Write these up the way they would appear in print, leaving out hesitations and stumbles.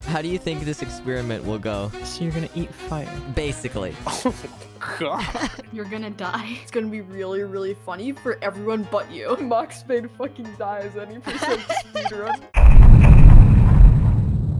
How do you think this experiment will go? So you're gonna eat fire. Basically. Oh god. You're gonna die. It's gonna be really, really funny for everyone but you. mockspade fucking dies any percent speedrun.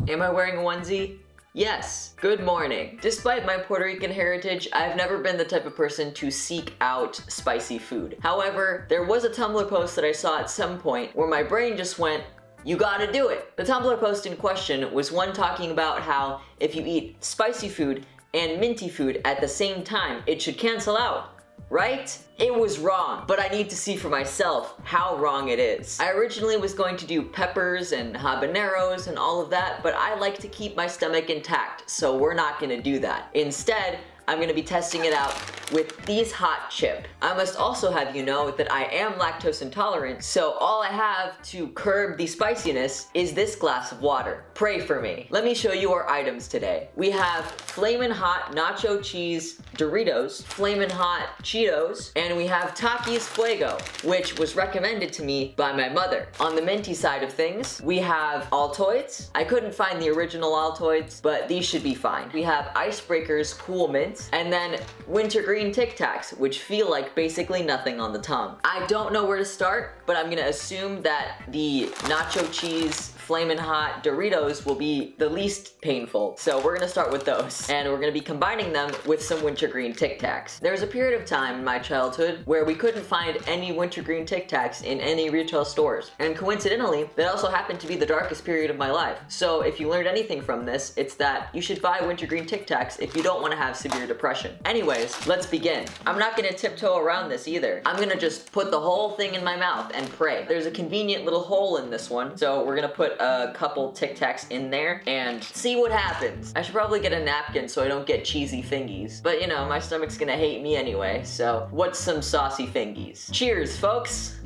Am I wearing a onesie? Yes. Good morning. Despite my Puerto Rican heritage, I've never been the type of person to seek out spicy food. However, there was a Tumblr post that I saw at some point where my brain just went, you gotta do it. The Tumblr post in question was one talking about how if you eat spicy food and minty food at the same time, it should cancel out. Right? It was wrong, but I need to see for myself how wrong it is. I originally was going to do peppers and habaneros and all of that, but I like to keep my stomach intact, so we're not gonna do that. Instead, I'm gonna be testing it out with these hot chip. I must also have you know that I am lactose intolerant, so all I have to curb the spiciness is this glass of water. Pray for me. Let me show you our items today. We have Flamin Hot Nacho Cheese Doritos, Flamin Hot Cheetos, and we have Takis Fuego, which was recommended to me by my mother. On the minty side of things, we have Altoids. I couldn't find the original Altoids, but these should be fine. We have Icebreaker's Cool Mint, and then Wintergreen TicTacs, which feel like basically nothing on the tongue. I don't know where to start, but I'm gonna assume that the nacho cheese Flamin Hot Doritos will be the least painful. So we're gonna start with those. And we're gonna be combining them with some Wintergreen TicTacs. There was a period of time in my childhood where we couldn't find any Wintergreen TicTacs in any retail stores. And coincidentally, that also happened to be the darkest period of my life. So if you learned anything from this, it's that you should buy Wintergreen TicTacs if you don't wanna have severe depression. Anyways, let's begin. I'm not gonna tiptoe around this either. I'm gonna just put the whole thing in my mouth and pray. There's a convenient little hole in this one, so we're gonna put a couple Tic Tacs in there and see what happens. I should probably get a napkin so I don't get cheesy fingies. But you know, my stomach's gonna hate me anyway, so what's some saucy fingies? Cheers, folks!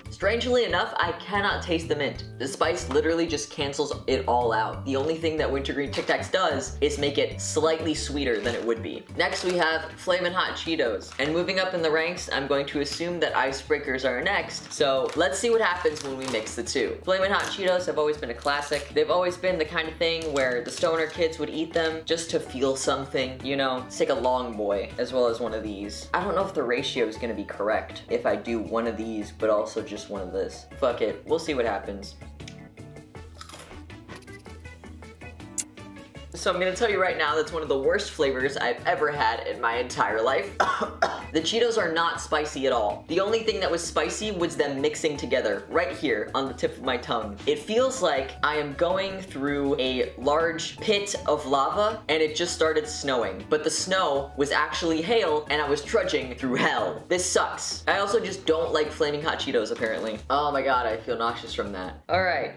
Strangely enough, I cannot taste the mint. The spice literally just cancels it all out. The only thing that Wintergreen TicTacs does is make it slightly sweeter than it would be. Next we have Flamin Hot Cheetos. And moving up in the ranks, I'm going to assume that Icebreakers are next. So let's see what happens when we mix the two. Flamin Hot Cheetos have always been a classic. They've always been the kind of thing where the stoner kids would eat them just to feel something, you know? It's like a long boy, as well as one of these. I don't know if the ratio is gonna be correct if I do one of these, but also just one of this. Fuck it, we'll see what happens. So I'm gonna tell you right now, that's one of the worst flavors I've ever had in my entire life. The Cheetos are not spicy at all. The only thing that was spicy was them mixing together right here on the tip of my tongue. It feels like I am going through a large pit of lava and it just started snowing. But the snow was actually hail and I was trudging through hell. This sucks. I also just don't like Flaming Hot Cheetos apparently. Oh my god, I feel nauseous from that. All right,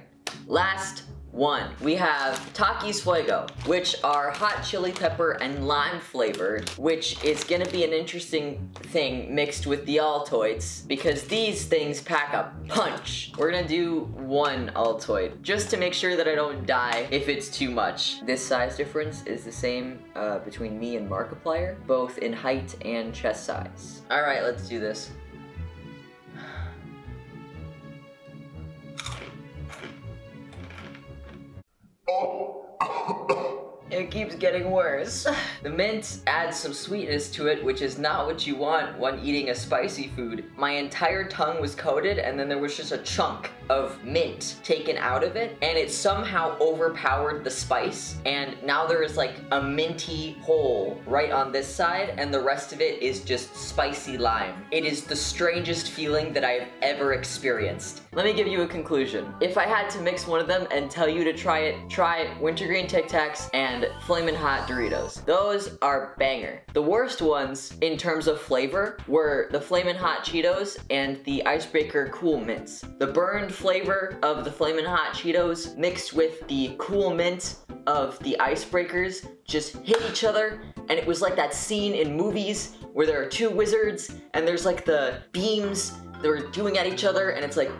last one. We have Takis Fuego, which are hot chili pepper and lime flavored, which is gonna be an interesting thing mixed with the Altoids, because these things pack a punch. We're gonna do one Altoid, just to make sure that I don't die if it's too much. This size difference is the same between me and Markiplier, both in height and chest size. All right, let's do this. It keeps getting worse. The mint adds some sweetness to it, which is not what you want when eating a spicy food. My entire tongue was coated and then there was just a chunk of mint taken out of it and it somehow overpowered the spice and now there is like a minty hole right on this side and the rest of it is just spicy lime. It is the strangest feeling that I have ever experienced. Let me give you a conclusion. If I had to mix one of them and tell you to try it, try Wintergreen TicTacs and Flamin Hot Doritos. Those are banger. The worst ones in terms of flavor were the Flamin Hot Cheetos and the Icebreaker Cool Mints. The burned flavor of the Flamin Hot Cheetos mixed with the Cool Mint of the Icebreakers just hit each other, and it was like that scene in movies where there are two wizards and there's like the beams they're doing at each other, and it's like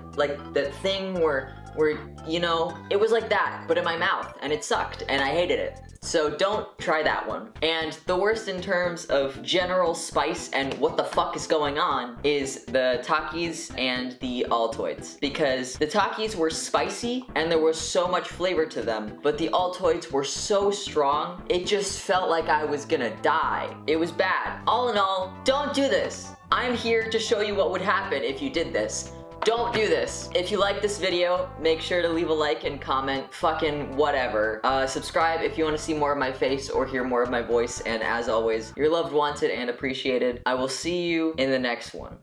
that thing where where, you know, it was like that, but in my mouth, and it sucked, and I hated it. So don't try that one. And the worst in terms of general spice and what the fuck is going on is the Takis and the Altoids. Because the Takis were spicy and there was so much flavor to them, but the Altoids were so strong, it just felt like I was gonna die. It was bad. All in all, don't do this. I'm here to show you what would happen if you did this. Don't do this. If you like this video, make sure to leave a like and comment, fucking whatever. Subscribe if you want to see more of my face or hear more of my voice, and as always, you're loved, wanted, and appreciated. I will see you in the next one.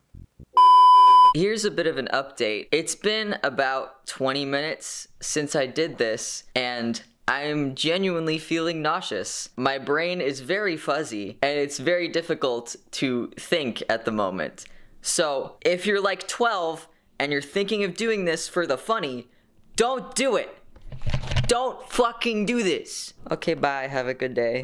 Here's a bit of an update. It's been about 20 minutes since I did this, and I'm genuinely feeling nauseous. My brain is very fuzzy, and it's very difficult to think at the moment. So, if you're like 12, and you're thinking of doing this for the funny, don't do it. Don't fucking do this. Okay, bye. Have a good day.